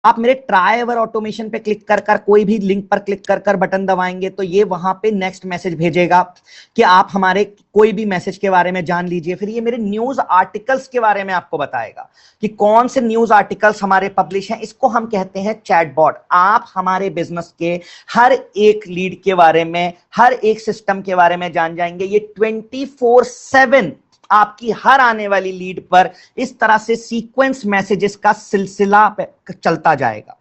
आप मेरे try ever automation पे क्लिक कर कर, कोई भी लिंक पर क्लिक कर कर बटन दबाएंगे तो ये वहां पे नेक्स्ट मैसेज भेजेगा कि आप हमारे कोई भी मैसेज के बारे में जान लीजिए। फिर ये मेरे न्यूज आर्टिकल्स के बारे में आपको बताएगा कि कौन से न्यूज आर्टिकल्स हमारे पब्लिश हैं। इसको हम कहते हैं चैटबॉट। आप हमारे बिजनेस के हर एक लीड के बारे में, हर एक सिस्टम के बारे में जान जाएंगे। ये 24/7 आपकी हर आने वाली लीड पर इस तरह से सीक्वेंस मैसेजेस का सिलसिला चलता जाएगा।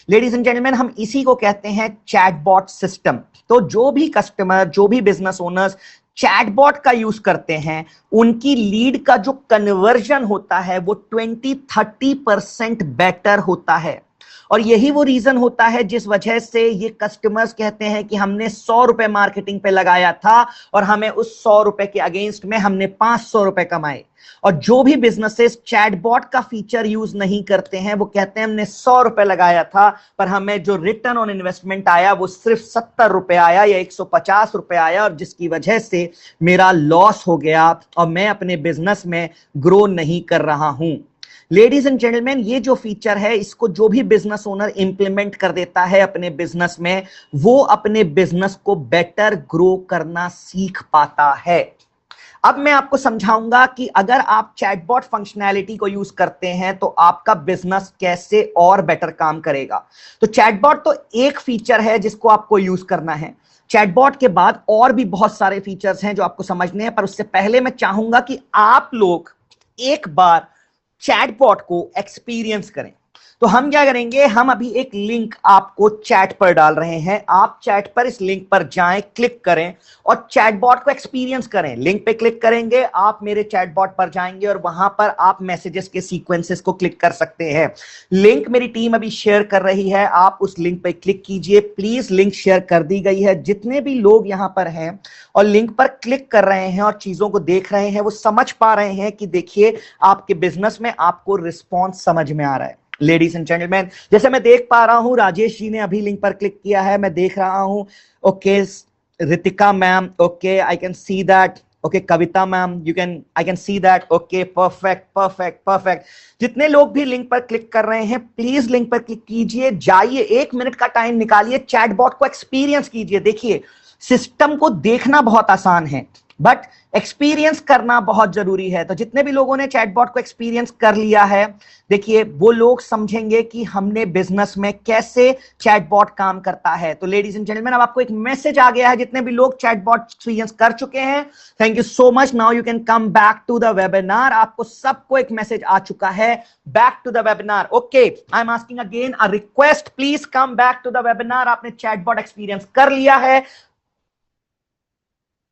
लेडीज एंड जेंटलमैन, हम इसी को कहते हैं चैटबॉट सिस्टम। तो जो भी कस्टमर, जो भी बिजनेस ओनर्स चैटबॉट का यूज करते हैं, उनकी लीड का जो कन्वर्जन होता है वो 20-30% बेटर होता है। और यही वो रीजन होता है जिस वजह से ये कस्टमर्स कहते हैं कि हमने 100 रुपए मार्केटिंग पे लगाया था और हमें उस 100 रुपए के अगेंस्ट में हमने 500 रुपए कमाए। और जो भी बिजनेसेस चैटबॉट का फीचर यूज नहीं करते हैं वो कहते हैं हमने 100 रुपए लगाया था पर हमें जो रिटर्न ऑन इन्वेस्टमेंट आया वो सिर्फ 70 रुपए आया या 150 रुपए आया, और जिसकी वजह से मेरा लॉस हो गया और मैं अपने बिजनेस में ग्रो नहीं कर रहा हूं। लेडीज एंड जेंटलमैन, ये जो फीचर है इसको जो भी बिजनेस ओनर इंप्लीमेंट कर देता है अपने बिजनेस में, वो अपने बिजनेस को बेटर ग्रो करना सीख पाता है। अब मैं आपको समझाऊंगा कि अगर आप चैटबॉट फंक्शनैलिटी को यूज करते हैं तो आपका बिजनेस कैसे और बेटर काम करेगा। तो चैटबॉट तो एक फीचर है जिसको आपको यूज करना है। चैटबॉट के बाद और भी बहुत सारे फीचर्स हैं जो आपको समझने हैं, पर उससे पहले मैं चाहूंगा कि आप लोग एक बार चैटबॉट को एक्सपीरियंस करें। तो हम क्या करेंगे, हम अभी एक लिंक आपको चैट पर डाल रहे हैं। आप चैट पर इस लिंक पर जाएं, क्लिक करें और चैटबॉट को एक्सपीरियंस करें। लिंक पे क्लिक करेंगे, आप मेरे चैटबॉट पर जाएंगे और वहां पर आप मैसेजेस के सीक्वेंसेस को क्लिक कर सकते हैं। लिंक मेरी टीम अभी शेयर कर रही है, आप उस लिंक पे क्लिक कीजिए प्लीज। लिंक शेयर कर दी गई है। जितने भी लोग यहां पर हैं और लिंक पर क्लिक कर रहे हैं और चीजों को देख रहे हैं, वो समझ पा रहे हैं कि देखिए आपके बिजनेस में आपको रिस्पॉन्स समझ में आ रहा है। लेडीज एंड जेंटलमैन, जैसे मैं देख पा रहा हूं राजेश जी ने अभी लिंक पर क्लिक किया है, मैं देख रहा हूं। Okay Ritika ma'am, okay I can see that. Okay Kavita ma'am, I can see that. Okay perfect perfect perfect. जितने लोग भी लिंक पर क्लिक कर रहे हैं प्लीज लिंक पर क्लिक कीजिए, जाइए 1 मिनट का टाइम निकालिए, चैटबॉट को एक्सपीरियंस कीजिए। देखिए सिस्टम को देखना बहुत आसान है बट एक्सपीरियंस करना बहुत जरूरी है। तो जितने भी लोगों ने चैटबॉट को एक्सपीरियंस कर लिया है, देखिए वो लोग समझेंगे कि हमने बिजनेस में कैसे चैटबॉट काम करता है। तो लेडीज एंड जेंटलमैन, अब आपको एक मैसेज आ गया है जितने भी लोग चैटबॉट एक्सपीरियंस कर चुके हैं। Thank you so much. Now you can come back to the webinar. आपको सबको एक मैसेज आ चुका है, back to the webinar. Okay I am asking again a request, please come back to the webinar. आपने चैटबॉट एक्सपीरियंस कर लिया है।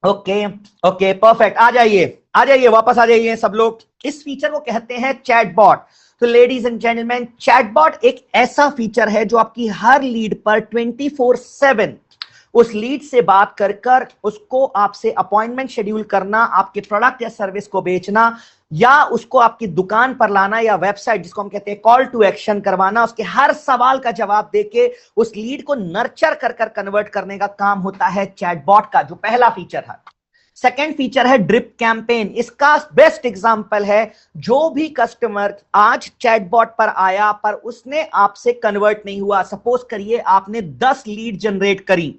ओके ओके परफेक्ट, आ जाइए वापस आ जाइए सब लोग। इस फीचर को कहते हैं चैटबॉट। तो लेडीज एंड जेंटलमैन, चैटबॉट एक ऐसा फीचर है जो आपकी हर लीड पर 24/7 उस लीड से बात कर कर उसको आपसे अपॉइंटमेंट शेड्यूल करना, आपके प्रोडक्ट या सर्विस को बेचना या उसको आपकी दुकान पर लाना या वेबसाइट जिसको हम कहते हैं कॉल टू एक्शन करवाना, उसके हर सवाल का जवाब देके उस लीड को नर्चर कर कर कन्वर्ट करने का काम होता है चैटबॉट का, जो पहला फीचर है। सेकेंड फीचर है ड्रिप कैंपेन। इसका बेस्ट एग्जांपल है, जो भी कस्टमर आज चैटबॉट पर आया पर उसने आपसे कन्वर्ट नहीं हुआ। सपोज करिए आपने 10 लीड जनरेट करी।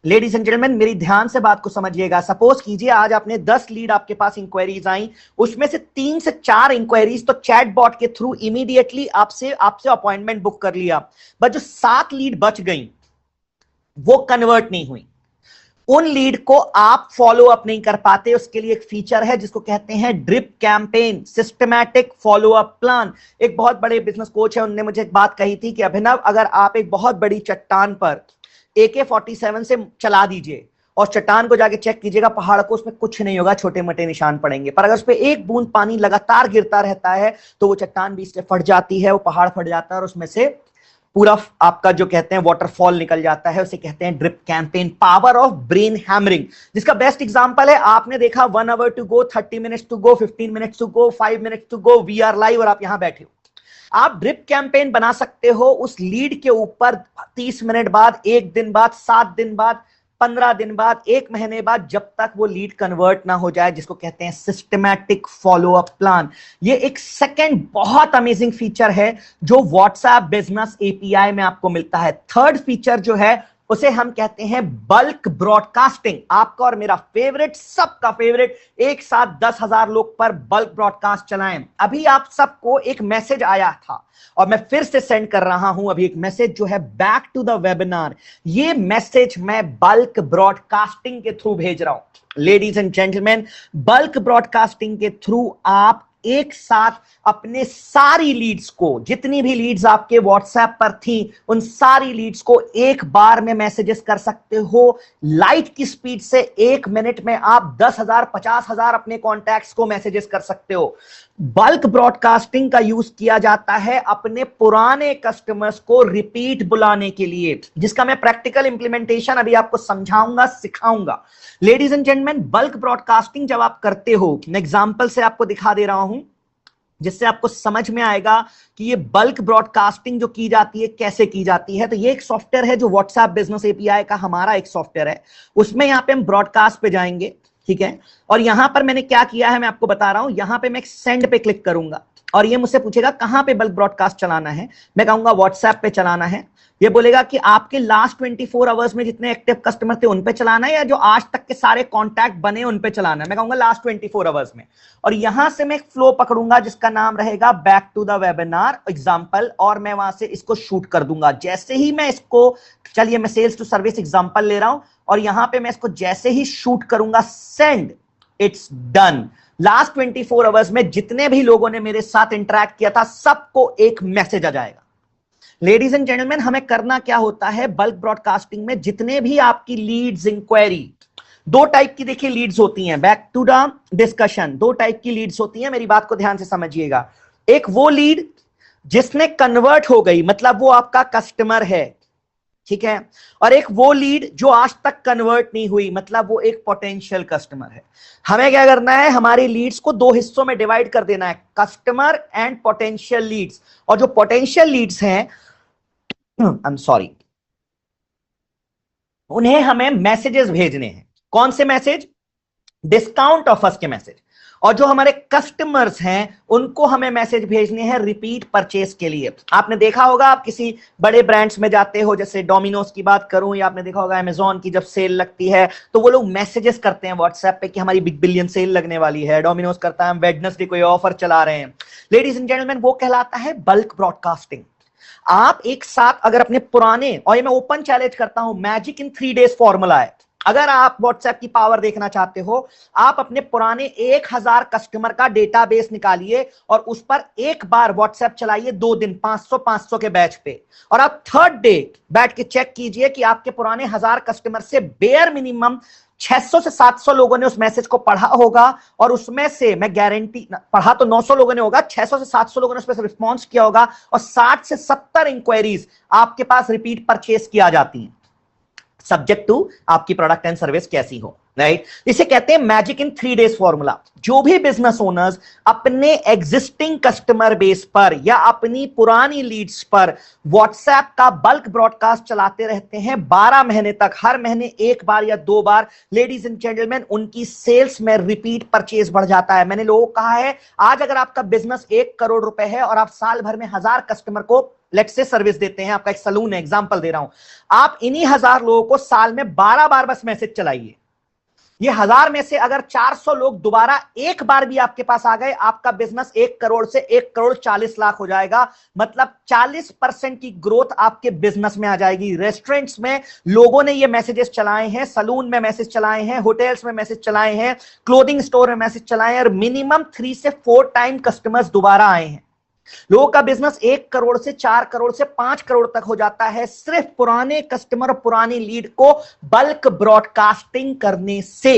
लेडीज एंड जेंटलमैन, मेरी ध्यान से बात को समझिएगा। सपोज कीजिए आज आपने 10 लीड आपके पास इंक्वायरीज आई, उसमें से 3 से 4 इंक्वायरीज तो चैटबॉट के थ्रू इमीडिएटली आपसे अपॉइंटमेंट बुक कर लिया, बट जो 7 लीड बच गई वो कन्वर्ट नहीं हुई। उन लीड को आप फॉलो अप नहीं कर पाते, उसके लिए एक फीचर है जिसको कहते हैं drip campaign, systematic follow up plan. एक बहुत बड़े बिजनेस कोच है, उन्होंने मुझे एक बात कही थी कि अभिनव, अगर आप एक बहुत बड़ी चट्टान पर AK-47 से चला दीजिए और चट्टान को जाके चेक कीजिएगा पहाड़ को, उसमें कुछ नहीं होगा, छोटे मोटे निशान पड़ेंगे, पर अगर उस पर एक बूंद पानी लगातार गिरता रहता है तो वो चट्टान बीच से फट जाती है, वो पहाड़ फट जाता है और उसमें से पूरा आपका जो कहते हैं वाटरफॉल निकल जाता है। उसे कहते हैं drip campaign, power of brain hammering. जिसका बेस्ट एग्जांपल है, आपने देखा 1 hour to go, 30 minutes to go, 15 minutes to go, 5 minutes to go, we are live और आप यहां बैठे हो। आप ड्रिप कैंपेन बना सकते हो उस लीड के ऊपर 30 मिनट बाद, 1 दिन बाद, 7 दिन बाद, 15 दिन बाद, 1 महीने बाद, जब तक वो लीड कन्वर्ट ना हो जाए, जिसको कहते हैं सिस्टमैटिक फॉलो अप प्लान। ये एक सेकंड बहुत अमेजिंग फीचर है जो व्हाट्सएप बिजनेस एपीआई में आपको मिलता है। थर्ड फीचर जो है उसे हम कहते हैं बल्क ब्रॉडकास्टिंग। आपका और मेरा फेवरेट, सबका फेवरेट, एक साथ 10,000 लोग पर बल्क ब्रॉडकास्ट चलाएं। अभी आप सबको एक मैसेज आया था और मैं फिर से सेंड कर रहा हूं अभी एक मैसेज जो है बैक टू द वेबिनार। ये मैसेज मैं बल्क ब्रॉडकास्टिंग के थ्रू भेज रहा हूं। Ladies and gentleman, bulk broadcasting के थ्रू आप एक साथ अपने सारी लीड्स को, जितनी भी लीड्स आपके व्हाट्सएप पर थी, उन सारी लीड्स को एक बार में मैसेजेस कर सकते हो। लाइट की स्पीड से 1 मिनट में आप 10,000 50,000 अपने कॉन्टैक्ट्स को मैसेजेस कर सकते हो। बल्क ब्रॉडकास्टिंग का यूज किया जाता है अपने पुराने कस्टमर्स को रिपीट बुलाने के लिए, जिसका मैं प्रैक्टिकल इंप्लीमेंटेशन अभी आपको समझाऊंगा, सिखाऊंगा। Ladies and gentleman, bulk broadcasting जब आप करते हो, मैं एग्जांपल से आपको दिखा दे रहा हूं जिससे आपको समझ में आएगा कि ये बल्क ब्रॉडकास्टिंग जो की जाती है कैसे की जाती है। तो ये एक सॉफ्टवेयर है जो व्हाट्सएप बिजनेस एपीआई का हमारा एक सॉफ्टवेयर है। उसमें यहां पे हम ब्रॉडकास्ट पे जाएंगे, ठीक है, और यहां पर मैंने क्या किया है मैं आपको बता रहा हूं। यहां पे मैं सेंड पे क्लिक करूंगा और ये मुझसे पूछेगा कहां पे बल्क ब्रॉडकास्ट चलाना है। मैं कहूंगा व्हाट्सएप पे चलाना है। ये बोलेगा कि आपके लास्ट 24 आवर्स में जितने एक्टिव कस्टमर थे उन पे चलाना है या जो आज तक के सारे कॉन्टैक्ट बने उन पे चलाना है। मैं कहूंगा लास्ट 24 आवर्स में, और यहां से मैं एक फ्लो पकड़ूंगा जिसका नाम रहेगा back to the webinar example, और मैं वहां से इसको शूट कर दूंगा। जैसे ही मैं इसको, चलिए मैं सेल्स टू सर्विस एग्जांपल ले रहा हूं और यहां पे मैं इसको जैसे ही शूट करूंगा, send, it's done. Last 24 hours में जितने भी लोगों ने मेरे साथ इंटरैक्ट किया था सबको एक मैसेज आ जाएगा। लेडीज एंड जेंटलमैन, हमें करना क्या होता है बल्क ब्रॉडकास्टिंग में, जितने भी आपकी लीड्स, इंक्वायरी, दो टाइप की देखिए लीड्स होती हैं। बैक टू द डिस्कशन, दो टाइप की लीड्स होती हैं, मेरी बात को ध्यान से समझिएगा। एक वो लीड जिसने कन्वर्ट हो गई, मतलब वो आपका कस्टमर है, ठीक है, और एक वो लीड जो आज तक कन्वर्ट नहीं हुई, मतलब वो एक पोटेंशियल कस्टमर है। हमें क्या करना है, हमारी लीड्स को दो हिस्सों में डिवाइड कर देना है, कस्टमर एंड पोटेंशियल लीड्स। और जो पोटेंशियल लीड्स हैं, आई एम सॉरी, उन्हें हमें मैसेजेस भेजने हैं। कौन से मैसेज? डिस्काउंट ऑफर्स के मैसेज। और जो हमारे कस्टमर्स हैं उनको हमें मैसेज भेजने हैं रिपीट परचेस के लिए। आपने देखा होगा, आप किसी बड़े ब्रांड्स में जाते हो, जैसे डोमिनोज की बात करूं, या आपने देखा होगा अमेजॉन की जब सेल लगती है तो वो लोग मैसेजेस करते हैं व्हाट्सएप पे कि हमारी बिग बिलियन सेल लगने वाली है। डोमिनोज करता है हम वेडनेसडे कोई ऑफर चला रहे हैं। लेडीज एंड जेंटलमैन, वो कहलाता है बल्क ब्रॉडकास्टिंग। आप एक साथ अगर अपने पुराने, और ये मैं ओपन चैलेंज करता हूं, मैजिक इन 3 डेज फॉर्मूला है। अगर आप व्हाट्सएप की पावर देखना चाहते हो, आप अपने पुराने 1000 कस्टमर का डेटाबेस निकालिए और उस पर एक बार व्हाट्सएप चलाइए 2 दिन 500 के बैच पे, और आप थर्ड डे बैठ के चेक कीजिए कि आपके पुराने 1000 कस्टमर से बेयर मिनिमम 600 से 700 लोगों ने उस मैसेज को पढ़ा होगा, और उसमें से मैं गारंटी, पढ़ा तो 900 लोगों ने होगा, 600 से 700 लोगों ने उस पर रिस्पॉन्स किया होगा, और 60 से 70 इंक्वायरीज आपके पास रिपीट परचेस की आ जाती हैं, सब्जेक्ट टू आपकी प्रोडक्ट एंड सर्विस कैसी हो, राइट। इसे कहते हैं मैजिक इन 3 डेज फॉर्मूला। जो भी बिजनेस ओनर्स अपने एग्जिस्टिंग कस्टमर बेस पर या अपनी पुरानी लीड्स पर व्हाट्सएप का बल्क ब्रॉडकास्ट चलाते रहते हैं 12 महीने तक, हर महीने एक बार या 2 बार, लेडीज एंड जेंटलमैन, उनकी सेल्स में रिपीट परचेज बढ़ जाता है। मैंने लोगों को कहा है, आज अगर आपका बिजनेस 1 करोड़ रुपए है और आप साल भर में 1000 कस्टमर को लेट्स से सर्विस देते हैं, आपका एक सलून है, एग्जांपल दे रहा हूं, आप इन्हीं 1000 लोगों को साल में 12 बार बस मैसेज चलाइए। ये 1000 में से अगर 400 लोग दोबारा एक बार भी आपके पास आ गए, आपका बिजनेस 1 करोड़ से 1 करोड़ 40 लाख हो जाएगा। मतलब 40% की ग्रोथ आपके बिजनेस में आ जाएगी। रेस्टोरेंट्स में लोगों ने ये मैसेजेस चलाए हैं, सलून में मैसेज चलाए हैं, होटल्स में मैसेज चलाए हैं, क्लोथिंग स्टोर में मैसेज चलाए हैं, और मिनिमम 3 से 4 टाइम कस्टमर्स दोबारा आए हैं। लोगों का बिजनेस 1 करोड़ से 4 करोड़ से 5 करोड़ तक हो जाता है सिर्फ पुराने कस्टमर और पुरानी लीड को बल्क ब्रॉडकास्टिंग करने से।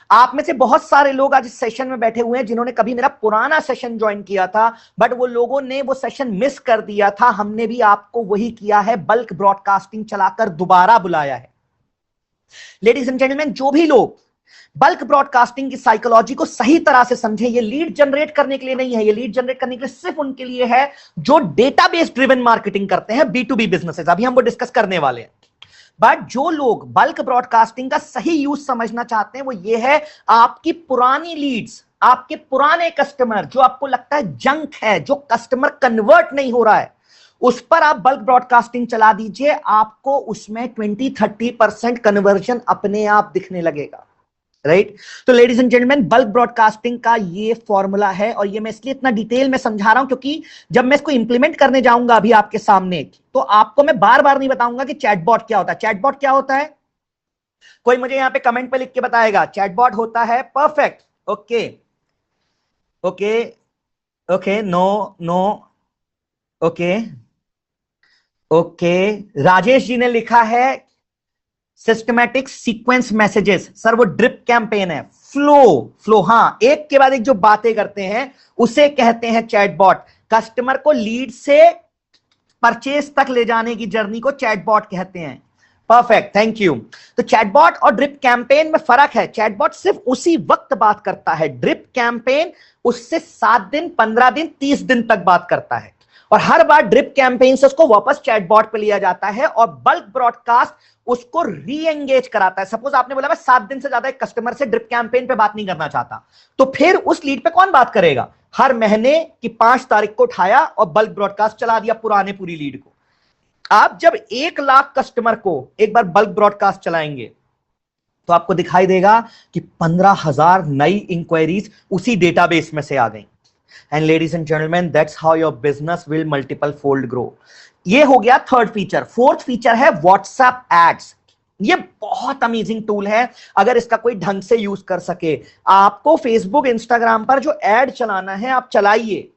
आप में से बहुत सारे लोग आज इस सेशन में बैठे हुए हैं जिन्होंने कभी मेरा पुराना सेशन ज्वाइन किया था, बट वो लोगों ने वो सेशन मिस कर दिया था। हमने भी आपको वही किया है, बल्क ब्रॉडकास्टिंग चलाकर दोबारा बुलाया है। लेडीज एंड जेंटलमैन, जो भी लोग बल्क ब्रॉडकास्टिंग की साइकोलॉजी को सही तरह से समझे, ये लीड जनरेट करने के लिए नहीं है, ये लीड जनरेट करने के लिए सिर्फ उनके लिए है जो डेटाबेस ड्रिवन मार्केटिंग करते हैं, B2B बिजनेसेस। अभी हम वो डिस्कस करने वाले हैं। बट जो लोग बल्क ब्रॉडकास्टिंग का सही यूज समझना चाहते हैं वो ये है, आपकी पुरानी लीड्स, आपके पुराने कस्टमर जो आपको लगता है जंक है, जो कस्टमर कन्वर्ट नहीं हो रहा है, उस पर आप बल्क ब्रॉडकास्टिंग चला दीजिए, आपको उसमें 20-30% कन्वर्जन अपने आप दिखने लगेगा। राइट? तो ladies and gentleman, bulk broadcasting का ये फॉर्मूला है, और ये मैं इसलिए इतना डिटेल में समझा रहा हूं क्योंकि जब मैं इसको इंप्लीमेंट करने जाऊंगा अभी आपके सामने, तो आपको मैं बार बार नहीं बताऊंगा कि चैटबॉट क्या होता है। चैटबॉट क्या होता है? कोई मुझे यहां पे कमेंट पे लिख के बताएगा। चैटबॉट होता है, perfect, okay okay okay, no no, okay okay. Rajesh ji ने लिखा है सिस्टमैटिक सीक्वेंस मैसेजेस। सर वो ड्रिप कैंपेन है, फ्लो, हाँ, एक के बाद एक जो बातें करते हैं उसे कहते हैं चैटबॉट। कस्टमर को लीड से परचेज तक ले जाने की जर्नी को चैटबॉट कहते हैं। Perfect, thank you. तो चैटबॉट और ड्रिप कैंपेन में फर्क है। चैटबॉट सिर्फ उसी वक्त बात करता है, ड्रिप कैंपेन उससे 7 दिन, 15 दिन, 30 दिन तक बात करता है, और हर बार ड्रिप कैंपेन से उसको वापस चैटबॉट पे लिया जाता है, और बल्क ब्रॉडकास्ट उसको री एंगेज कराता है। सपोज आपने बोला मैं 7 दिन से ज्यादा एक कस्टमर से ड्रिप कैंपेन पे बात नहीं करना चाहता, तो फिर उस लीड पे कौन बात करेगा? हर महीने की 5 तारीख को उठाया और बल्क ब्रॉडकास्ट चला दिया पुराने पूरी लीड को। आप जब 1 लाख कस्टमर को एक बार बल्क ब्रॉडकास्ट चलाएंगे तो आपको दिखाई देगा कि 15,000 नई इंक्वायरीज उसी डेटाबेस में से आ गई। And ladies and gentleman, that's how your business will multiple fold grow. ये हो गया थर्ड फीचर। फोर्थ फीचर है व्हाट्सएप एड्स। ये बहुत अमेजिंग टूल है अगर इसका कोई ढंग से यूज कर सके। आपको फेसबुक, इंस्टाग्राम पर जो एड चलाना है आप चलाइए,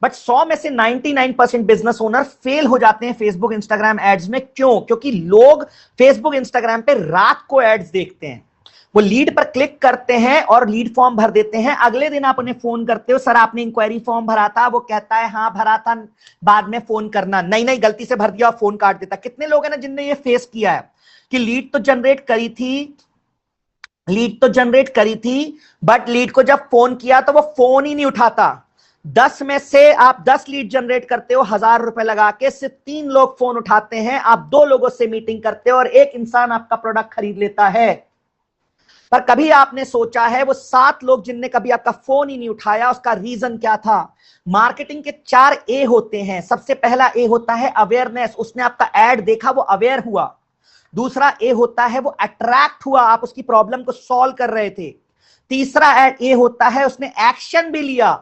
बट 100 में से 99% बिजनेस ओनर फेल हो जाते हैं फेसबुक इंस्टाग्राम एड्स में। क्यों? क्योंकि लोग फेसबुक इंस्टाग्राम पे रात को एड्स देखते हैं, वो लीड पर क्लिक करते हैं और लीड फॉर्म भर देते हैं। अगले दिन आप उन्हें फोन करते हो, सर आपने इंक्वायरी फॉर्म भरा था? वो कहता है हाँ भरा था, बाद में फोन करना। नहीं नहीं, गलती से भर दिया, और फोन काट देता। कितने लोग हैं ना जिनने ये फेस किया है कि लीड तो जनरेट करी थी, बट लीड को जब फोन किया तो वो फोन ही नहीं उठाता। 10 में से आप 10 लीड जनरेट करते हो 1,000 रुपए लगा के, सिर्फ 3 लोग फोन उठाते हैं। आप 2 लोगों से मीटिंग करते हो और 1 इंसान आपका प्रोडक्ट खरीद लेता है। पर कभी आपने सोचा है वो 7 लोग जिनने कभी आपका फोन ही नहीं उठाया, उसका रीजन क्या था? मार्केटिंग के 4 ए होते हैं। सबसे पहला ए होता है अवेयरनेस, उसने आपका एड देखा, वो अवेयर हुआ। दूसरा ए होता है वो अट्रैक्ट हुआ, आप उसकी प्रॉब्लम को सॉल्व कर रहे थे। तीसरा ए होता है उसने एक्शन भी लिया,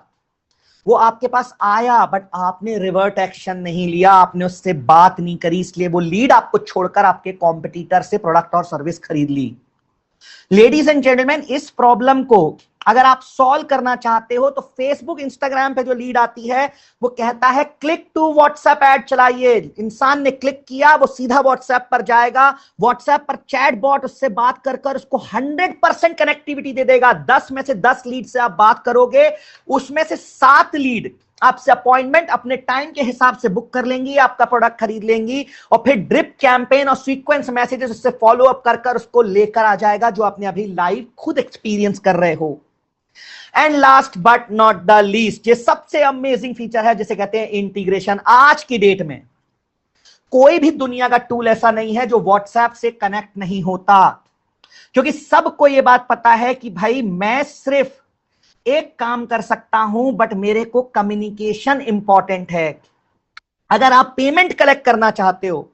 वो आपके पास आया, बट आपने रिवर्ट एक्शन नहीं लिया, आपने उससे बात नहीं करी, इसलिए वो लीड आपको छोड़कर आपके कॉम्पिटिटर से प्रोडक्ट और सर्विस खरीद ली। लेडीज एंड जेंटलमैन, इस प्रॉब्लम को अगर आप सॉल्व करना चाहते हो तो फेसबुक, इंस्टाग्राम पे जो लीड आती है वो कहता है क्लिक टू व्हाट्सएप ऐड चलाइए। इंसान ने क्लिक किया, वो सीधा व्हाट्सएप पर जाएगा, व्हाट्सएप पर चैट बॉट उससे बात कर कर उसको 100% कनेक्टिविटी दे देगा। 10 में से 10 लीड से आप बात करोगे, उसमें से 7 लीड आपसे अपॉइंटमेंट अपने टाइम के हिसाब से बुक कर लेंगी, आपका प्रोडक्ट खरीद लेंगी, और फिर ड्रिप कैंपेन और सीक्वेंस मैसेजेस उससे फॉलो अप कर कर उसको लेकर आ जाएगा, जो आपने अभी लाइव खुद एक्सपीरियंस कर रहे हो। And last but not the least, ये सबसे अमेजिंग फीचर है जिसे कहते हैं इंटीग्रेशन। आज की डेट में कोई भी दुनिया का टूल ऐसा नहीं है जो व्हाट्सएप से कनेक्ट नहीं होता, क्योंकि सबको यह बात पता है कि भाई मैं सिर्फ एक काम कर सकता हूं, बट मेरे को कम्युनिकेशन इंपॉर्टेंट है। अगर आप पेमेंट कलेक्ट करना चाहते हो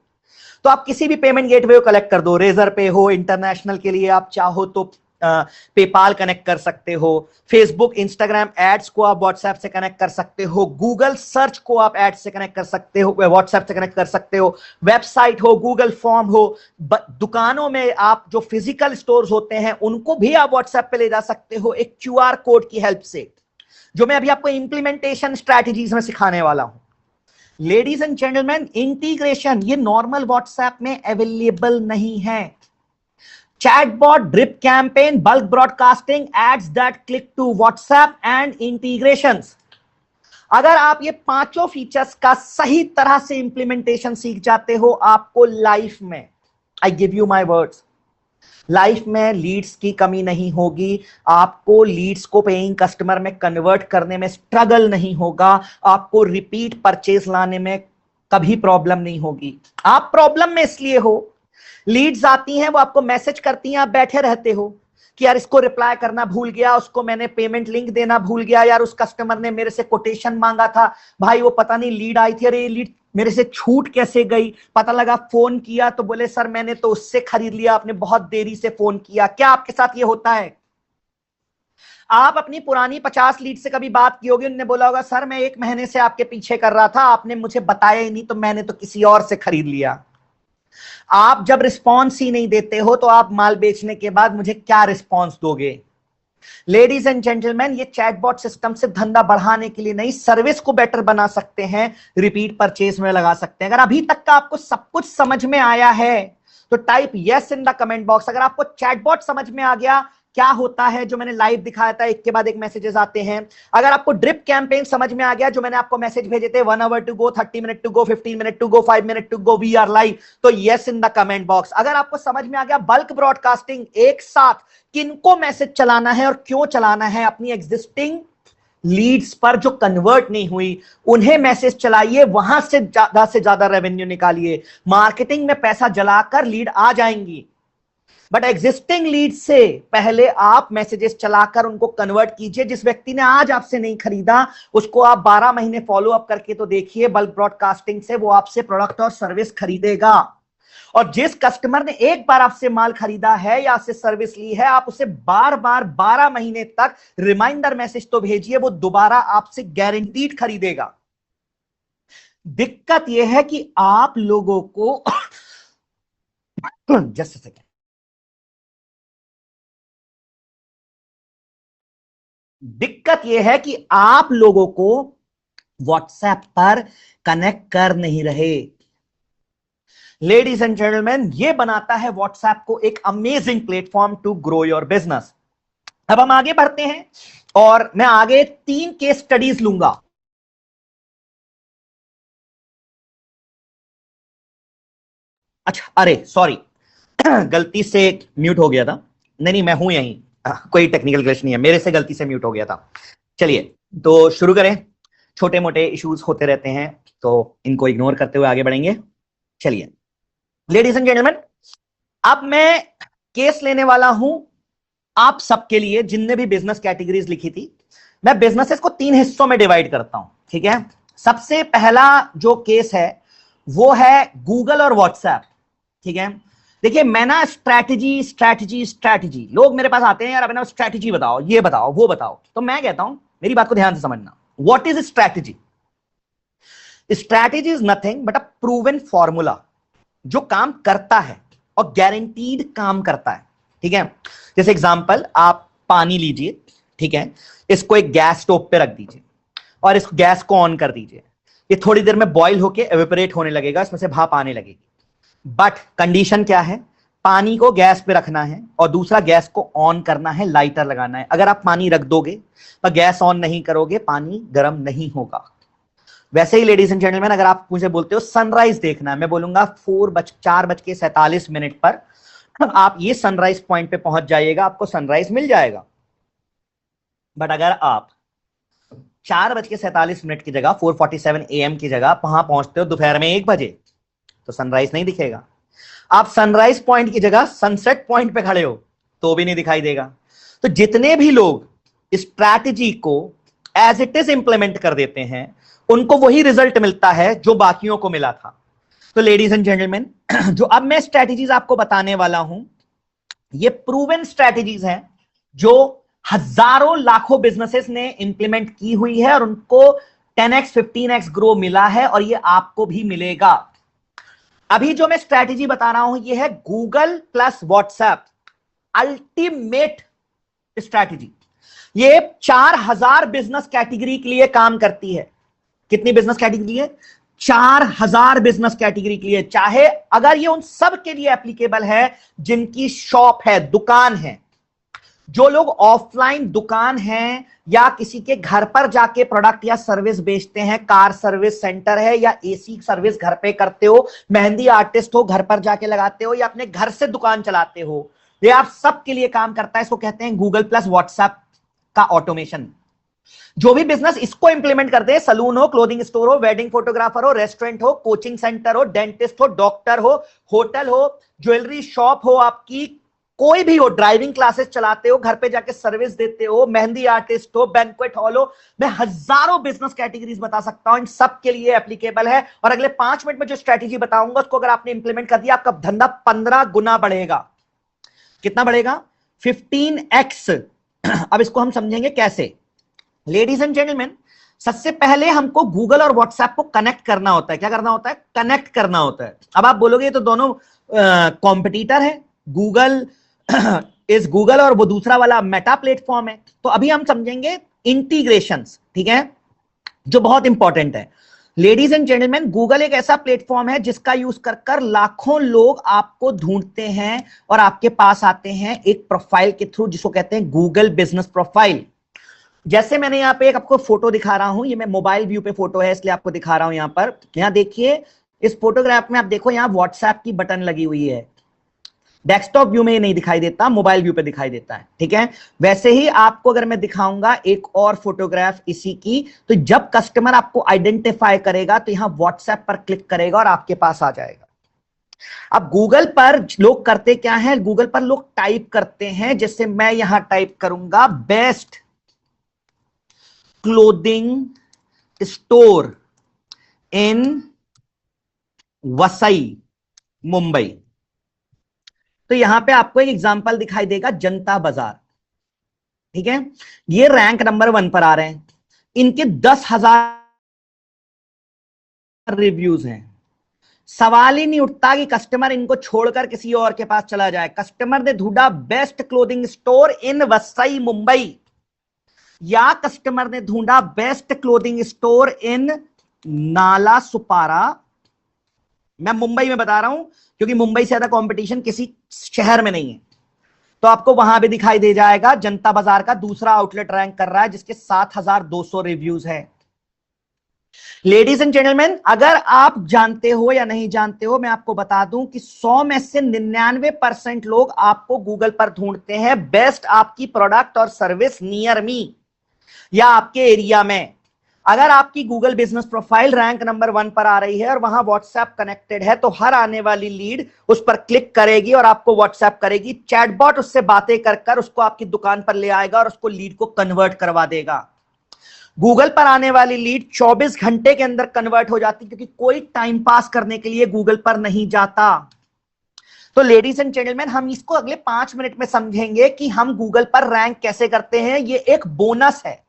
तो आप किसी भी पेमेंट गेटवे को कलेक्ट कर दो, रेजर पे हो, इंटरनेशनल के लिए आप चाहो तो पेपाल कनेक्ट कर सकते हो, फेसबुक, इंस्टाग्राम एड्स को आप व्हाट्सएप से कनेक्ट कर सकते हो, गूगल सर्च को आप एड्स से कनेक्ट कर सकते हो, व्हाट्सएप से कनेक्ट कर सकते हो, वेबसाइट हो, गूगल फॉर्म हो, दुकानों में आप जो फिजिकल स्टोर्स होते हैं उनको भी आप व्हाट्सएप पे ले जा सकते हो एक क्यूआर कोड की हेल्प से, जो मैं अभी आपको इंप्लीमेंटेशन स्ट्रैटेजीज में सिखाने वाला हूं। लेडीज एंड जेंटलमैन, इंटीग्रेशन ये नॉर्मल व्हाट्सएप में अवेलेबल नहीं है। Chatbot, drip campaign, bulk broadcasting, ads that click to WhatsApp and integrations. अगर आप ये 5 फीचर्स का सही तरह से इंप्लीमेंटेशन सीख जाते हो, आपको लाइफ में, I give you my words, life में लीड्स की कमी नहीं होगी। आपको लीड्स को पेइंग कस्टमर में कन्वर्ट करने में स्ट्रगल नहीं होगा, आपको रिपीट परचेज लाने में कभी प्रॉब्लम नहीं होगी। आप प्रॉब्लम में इसलिए हो लीड्स आती हैं, वो आपको मैसेज करती हैं, आप बैठे रहते हो कि यार इसको रिप्लाई करना भूल गया, उसको मैंने पेमेंट लिंक देना भूल गया, यार उस कस्टमर ने मेरे से कोटेशन मांगा था, भाई वो पता नहीं लीड आई थी, अरे ये लीड मेरे से छूट कैसे गई, पता लगा फोन किया तो बोले सर मैंने तो उससे खरीद लिया, आपने बहुत देरी से फोन किया। क्या आपके साथ ये होता है? आप अपनी पुरानी 50 लीड से कभी बात की होगी, उन्होंने बोला होगा सर मैं 1 महीने से आपके पीछे कर रहा था, आपने मुझे बताया ही नहीं, तो मैंने तो किसी और से खरीद लिया। आप जब रिस्पॉन्स ही नहीं देते हो तो आप माल बेचने के बाद मुझे क्या रिस्पॉन्स दोगे? लेडीज एंड जेंटलमैन, ये चैटबॉट सिस्टम से धंधा बढ़ाने के लिए नहीं, सर्विस को बेटर बना सकते हैं, रिपीट परचेज में लगा सकते हैं। अगर अभी तक का आपको सब कुछ समझ में आया है तो type yes in the comment box. अगर आपको चैटबॉट समझ में आ गया, क्या होता है जो मैंने लाइव दिखाया था, एक के बाद एक मैसेजेस आते हैं। अगर आपको ड्रिप कैंपेन समझ में आ गया, जो मैंने आपको मैसेज भेजे थे, 1 hour to go, 30 minute to go, 15 minute to go, 5 minute to go, we are live, तो yes in the comment box. अगर आपको समझ में आ गया बल्क ब्रॉडकास्टिंग, एक साथ किनको मैसेज चलाना है और क्यों चलाना है, अपनी एग्जिस्टिंग लीड्स पर जो कन्वर्ट नहीं हुई उन्हें मैसेज चलाइए, वहां से ज्यादा रेवेन्यू निकालिए। मार्केटिंग में पैसा जलाकर लीड आ जाएंगी, बट एग्जिस्टिंग लीड से पहले आप मैसेजेस चलाकर उनको कन्वर्ट कीजिए। जिस व्यक्ति ने आज आपसे नहीं खरीदा, उसको आप 12 महीने फॉलो अप करके तो देखिए, बल्क ब्रॉडकास्टिंग से वो आपसे प्रोडक्ट और सर्विस खरीदेगा। और जिस कस्टमर ने एक बार आपसे माल खरीदा है या आपसे सर्विस ली है, आप उसे बार बार 12 महीने तक रिमाइंडर मैसेज तो भेजिए, वो दोबारा आपसे गारंटीड खरीदेगा। दिक्कत यह है कि आप लोगों को जस्ट सेकेंड, दिक्कत यह है कि आप लोगों को व्हाट्सएप पर कनेक्ट कर नहीं रहे। लेडीज एंड जेंटलमैन, ये बनाता है व्हाट्सएप को एक amazing platform to grow your business. अब हम आगे बढ़ते हैं और मैं आगे 3 केस स्टडीज लूंगा। अच्छा, अरे सॉरी, गलती से म्यूट हो गया था। नहीं नहीं, मैं हूं यहीं, कोई टेक्निकल ग्लिच नहीं है, मेरे से गलती से म्यूट हो गया था। चलिए तो शुरू करें। छोटे मोटे इश्यूज होते रहते हैं, तो इनको इग्नोर करते हुए आगे बढ़ेंगे। चलिए लेडीज एंड जेंटलमैन, अब मैं केस लेने वाला हूं आप सबके लिए, जिनने भी बिजनेस कैटेगरीज लिखी थी। मैं बिजनेसेस को 3 हिस्सों में डिवाइड करता हूं, ठीक है। सबसे पहला जो केस है वो है गूगल और व्हाट्सएप, ठीक है। देखिए मैं ना स्ट्रैटेजी स्ट्रैटेजी स्ट्रैटेजी, लोग मेरे पास आते हैं यार अपना स्ट्रैटेजी बताओ, ये बताओ वो बताओ, तो मैं कहता हूं मेरी बात को ध्यान से समझना। What is strategy? Strategy is nothing but a proven formula जो काम करता है और गारंटीड काम करता है, ठीक है। जैसे एग्जांपल, आप पानी लीजिए, ठीक है, इसको एक गैस स्टोव पे रख दीजिए और इस गैस को ऑन कर दीजिए। ये थोड़ी देर में बॉईल होके एवेपोरेट होने लगेगा, इसमें से भाप आने लगेगी। बट कंडीशन क्या है? पानी को गैस पे रखना है और दूसरा गैस को ऑन करना है, लाइटर लगाना है। अगर आप पानी रख दोगे पर गैस ऑन नहीं करोगे, पानी गर्म नहीं होगा। वैसे ही लेडीज एंड जेंटलमैन, अगर आप मुझे बोलते हो सनराइज देखना है, मैं बोलूंगा 4:47 पर आप ये सनराइज पॉइंट पे पहुंच जाइएगा, आपको सनराइज मिल जाएगा। बट अगर आप 4:47 की जगह 4:47 AM की जगह वहां पहुंचते हो दोपहर में 1 बजे, तो सनराइज नहीं दिखेगा। आप सनराइज पॉइंट की जगह सनसेट पॉइंट पे खड़े हो तो भी नहीं दिखाई देगा। तो जितने भी लोग स्ट्रैटेजी को एज इट इज इंप्लीमेंट कर देते हैं, उनको वही रिजल्ट मिलता है जो बाकियों को मिला था। तो लेडीज एंड जेंटलमैन, जो अब मैं स्ट्रैटेजीज आपको बताने वाला हूं, ये प्रूवन स्ट्रैटेजीज हैं जो हजारों लाखों बिजनेसेस ने इंप्लीमेंट की हुई है और उनको 10x 15x ग्रो मिला है, और ये आपको भी मिलेगा। अभी जो मैं स्ट्रैटेजी बता रहा हूं ये है Google plus WhatsApp ultimate strategy. ये 4000 बिजनेस कैटेगरी के लिए काम करती है। कितनी बिजनेस कैटेगरी है? 4000 बिजनेस कैटेगरी के लिए। चाहे अगर ये उन सब के लिए एप्लीकेबल है जिनकी शॉप है, दुकान है, जो लोग ऑफलाइन दुकान है या किसी के घर पर जाके प्रोडक्ट या सर्विस बेचते हैं, कार सर्विस सेंटर है या एसी सर्विस घर पे करते हो, मेहंदी आर्टिस्ट हो घर पर जाके लगाते हो या अपने घर से दुकान चलाते हो, ये आप सब के लिए काम करता है। इसको कहते हैं गूगल प्लस व्हाट्सएप का ऑटोमेशन। जो भी बिजनेस इसको इंप्लीमेंट करते हैं, सलून हो, क्लोथिंग स्टोर हो, वेडिंग फोटोग्राफर हो, रेस्टोरेंट हो, कोचिंग सेंटर हो, डेंटिस्ट हो, डॉक्टर हो, होटल हो, ज्वेलरी शॉप हो, आपकी कोई भी हो, ड्राइविंग क्लासेस चलाते हो, घर पे जाके सर्विस देते हो, मेहंदी आर्टिस्ट हो, बैंक्वेट हॉल हो, मैं हजारों बिजनेस कैटेगरीज बता सकता हूं, इन सब के लिए एप्लीकेबल है। और अगले 5 मिनट में जो स्ट्रेटेजी बताऊंगा उसको अगर आपने इंप्लीमेंट कर दिया, आपका धंधा 15 गुना बढ़ेगा। कितना बढ़ेगा? 15x। अब इसको हम समझेंगे कैसे। लेडीज एंड जेंटलमैन, सबसे पहले हमको गूगल और व्हाट्सएप को कनेक्ट करना होता है। क्या करना होता है? कनेक्ट करना होता है। अब आप बोलोगे ये तो दोनों कॉम्पिटिटर है, गूगल इस गूगल और वो दूसरा वाला मेटा प्लेटफॉर्म है। तो अभी हम समझेंगे इंटीग्रेशंस, ठीक है, जो बहुत इंपॉर्टेंट है। लेडीज एंड जेंटलमैन, गूगल एक ऐसा प्लेटफॉर्म है जिसका यूज कर कर लाखों लोग आपको ढूंढते हैं और आपके पास आते हैं एक प्रोफाइल के थ्रू, जिसको कहते हैं गूगल बिजनेस प्रोफाइल। जैसे मैंने यहां पे एक आपको फोटो दिखा रहा हूं, ये मैं मोबाइल व्यू पे फोटो है इसलिए आपको दिखा रहा हूं। यहां पर, यहां देखिए, इस फोटोग्राफ में आप देखो, यहां व्हाट्सएप की बटन लगी हुई है। डेस्कटॉप व्यू में ये नहीं दिखाई देता, मोबाइल व्यू पे दिखाई देता है, ठीक है। वैसे ही आपको अगर मैं दिखाऊंगा एक और फोटोग्राफ इसी की, तो जब कस्टमर आपको आइडेंटिफाई करेगा तो यहां व्हाट्सएप पर क्लिक करेगा और आपके पास आ जाएगा। अब गूगल पर लोग करते क्या है? गूगल पर लोग टाइप करते हैं, जैसे मैं यहां टाइप करूंगा best clothing store in Vasai Mumbai. तो यहां पे आपको एक एग्जांपल दिखाई देगा, जनता बाजार, ठीक है। ये रैंक नंबर 1 पर आ रहे हैं, इनके 10,000 रिव्यूज हैं। सवाल ही नहीं उठता कि कस्टमर इनको छोड़कर किसी और के पास चला जाए। कस्टमर ने ढूंढा best clothing store in Vasai Mumbai, या कस्टमर ने ढूंढा बेस्ट क्लोथिंग स्टोर इन नाला सुपारा। मैं मुंबई में बता रहा हूं क्योंकि मुंबई से ज्यादा कंपटीशन किसी शहर में नहीं है। तो आपको वहां भी दिखाई दे जाएगा, जनता बाजार का दूसरा आउटलेट रैंक कर रहा है जिसके 7,200 रिव्यूज हैं। लेडीज एंड जेंटलमैन, अगर आप जानते हो या नहीं जानते हो, मैं आपको बता दूं कि 100 में से 99% लोग आपको गूगल पर ढूंढते हैं बेस्ट आपकी प्रोडक्ट और सर्विस नियर मी, या आपके एरिया में। अगर आपकी Google business profile rank number 1 पर आ रही है और वहां व्हाट्सएप कनेक्टेड है, तो हर आने वाली लीड उस पर क्लिक करेगी और आपको व्हाट्सएप करेगी। चैटबॉट उससे बातें कर कर उसको आपकी दुकान पर ले आएगा और उसको लीड को कन्वर्ट करवा देगा। गूगल पर आने वाली लीड 24 घंटे के अंदर कन्वर्ट हो जाती, क्योंकि कोई टाइम पास करने के लिए गूगल पर नहीं जाता। तो लेडीज एंड जेंटलमैन, हम इसको अगले 5 मिनट में समझेंगे कि हम गूगल पर रैंक कैसे करते हैं। ये एक बोनस है,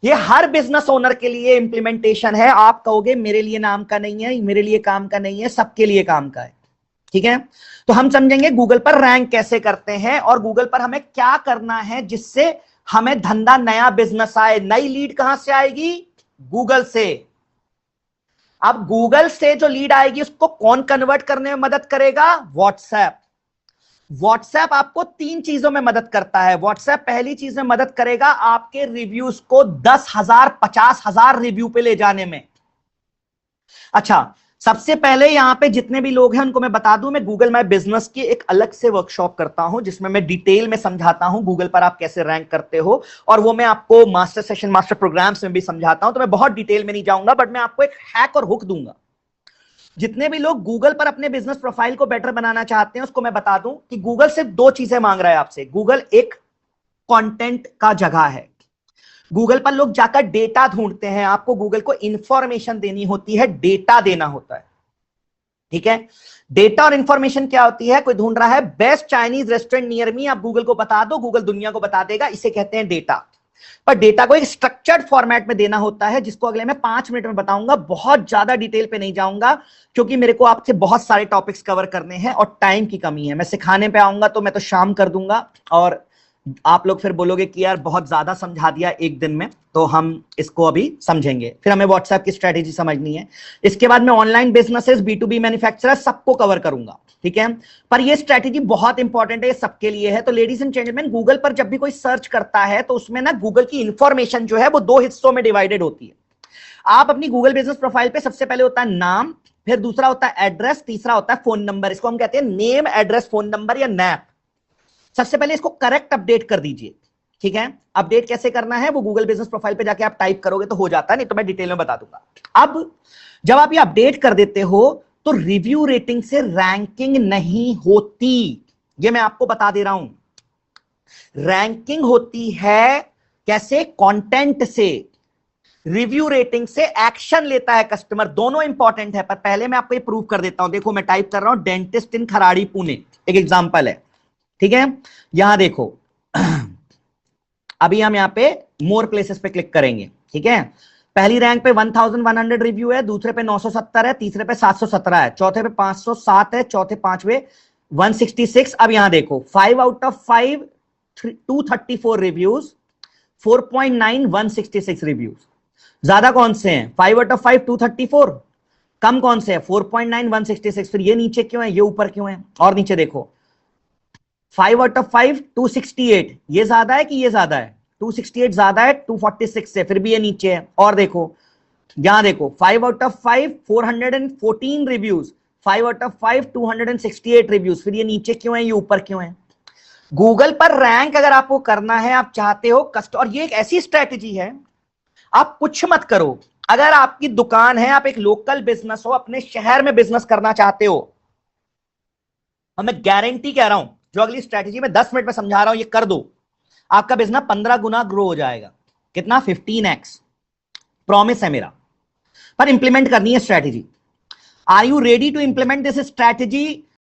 ये हर बिजनेस ओनर के लिए इंप्लीमेंटेशन है। आप कहोगे मेरे लिए नाम का नहीं है, मेरे लिए काम का नहीं है, सबके लिए काम का है, ठीक है। तो हम समझेंगे गूगल पर रैंक कैसे करते हैं और गूगल पर हमें क्या करना है जिससे हमें धंधा, नया बिजनेस आए। नई लीड कहां से आएगी? गूगल से। अब गूगल से जो लीड आएगी उसको कौन कन्वर्ट करने में मदद करेगा? व्हाट्सएप। व्हाट्सएप आपको 3 चीजों में मदद करता है। व्हाट्सएप पहली चीज में मदद करेगा आपके रिव्यूज को 10,000 50,000 रिव्यू पे ले जाने में। अच्छा, सबसे पहले यहां पे जितने भी लोग हैं उनको मैं बता दूं, मैं गूगल माय बिजनेस की एक अलग से वर्कशॉप करता हूं जिसमें मैं डिटेल में समझाता हूं गूगल पर आप कैसे रैंक करते हो, और वो मैं आपको मास्टर सेशन, मास्टर प्रोग्राम्स में भी समझाता हूं। तो मैं बहुत डिटेल में नहीं जाऊंगा, बट मैं आपको एक हैक और हुक दूंगा। जितने भी लोग गूगल पर अपने बिजनेस प्रोफाइल को बेटर बनाना चाहते हैं, उसको मैं बता दूं कि गूगल सिर्फ 2 चीजें मांग रहा है आपसे। गूगल एक कंटेंट का जगह है। गूगल पर लोग जाकर डेटा ढूंढते हैं, आपको गूगल को इंफॉर्मेशन देनी होती है, डेटा देना होता है, ठीक है। डेटा और इंफॉर्मेशन क्या होती है? कोई ढूंढ रहा है best Chinese restaurant near me, आप गूगल को बता दो, गूगल दुनिया को बता देगा, इसे कहते हैं डेटा। पर डेटा को एक स्ट्रक्चर्ड फॉर्मेट में देना होता है, जिसको अगले मैं 5 मिनट में बताऊंगा। बहुत ज्यादा डिटेल पे नहीं जाऊंगा क्योंकि मेरे को आपसे बहुत सारे टॉपिक्स कवर करने हैं और टाइम की कमी है। मैं सिखाने पे आऊंगा तो मैं तो शाम कर दूंगा और आप लोग फिर बोलोगे कि यार बहुत ज्यादा समझा दिया एक दिन में। तो हम इसको अभी समझेंगे, फिर हमें व्हाट्सएप की स्ट्रेटेजी समझनी है। इसके बाद मैं ऑनलाइन बिजनेसेस, B2B मैन्युफैक्चरर सबको कवर करूंगा, ठीक है। पर ये स्ट्रेटेजी बहुत इंपॉर्टेंट है, ये सबके लिए है। तो लेडीज एंड जेंटलमैन, गूगल पर जब भी कोई सर्च करता है तो उसमें ना गूगल की इंफॉर्मेशन जो है वो 2 हिस्सों में डिवाइडेड होती है। आप अपनी गूगल बिजनेस प्रोफाइल पे सबसे पहले होता है नाम, फिर दूसरा होता है एड्रेस, तीसरा होता है फोन नंबर। इसको हम कहते हैं नेम, एड्रेस, फोन नंबर या नैप। सबसे पहले इसको करेक्ट अपडेट कर दीजिए। ठीक है, अपडेट कैसे करना है वो गूगल बिजनेस प्रोफाइल पे जाके आप टाइप करोगे तो हो जाता है, नहीं तो मैं डिटेल में बता दूंगा। अब जब आप ये अपडेट कर देते हो तो रिव्यू रेटिंग से रैंकिंग नहीं होती, ये मैं आपको बता दे रहा हूं। रैंकिंग होती है कैसे? कंटेंट से। रिव्यू रेटिंग से एक्शन लेता है कस्टमर, दोनों इंपॉर्टेंट है। पर पहले मैं आपको ये प्रूव कर देता हूं। देखो मैं टाइप कर रहा हूं डेंटिस्ट इन खराड़ी पुणे, एक एग्जांपल है, ठीक है। यहां देखो अभी हम यहां पे मोर प्लेसेस पे क्लिक करेंगे, ठीक है। पहली रैंक पे 1100 रिव्यू है, दूसरे पे 970 है, तीसरे पे 717 है, चौथे पे 507 है, चौथे पांचवे 166। अब यहां देखो 5 आउट ऑफ 5 234 रिव्यूज, 4.9 166 रिव्यूज। ज्यादा कौन से हैं? 5 आउट ऑफ 5 234, कम कौन से है? 4.9 166। फिर ये नीचे क्यों है, ये ऊपर क्यों है? और नीचे देखो 5 आउट ऑफ 5 268, ये ज्यादा है कि ये ज्यादा है? 268 ज्यादा है 246 से, फिर भी ये नीचे है। और देखो यहां देखो 5 out of 5 414 reviews, 5 out of 5 268 reviews, फिर ये नीचे क्यों है, ये ऊपर क्यों है? गूगल पर रैंक अगर आपको करना है, आप चाहते हो और ये एक ऐसी स्ट्रेटेजी है, आप कुछ मत करो। अगर आपकी दुकान है, आप एक लोकल बिजनेस हो, अपने शहर में बिजनेस करना चाहते हो, और मैं गारंटी कह रहा हूं जो अगली स्ट्रेटेजी में 10 मिनट में समझा रहा हूं ये कर दो, आपका बिजनेस 15 गुना ग्रो हो जाएगा। कितना? 15x प्रॉमिस है मेरा। पर इंप्लीमेंट करनी है strategy. Are you ready to implement this strategy?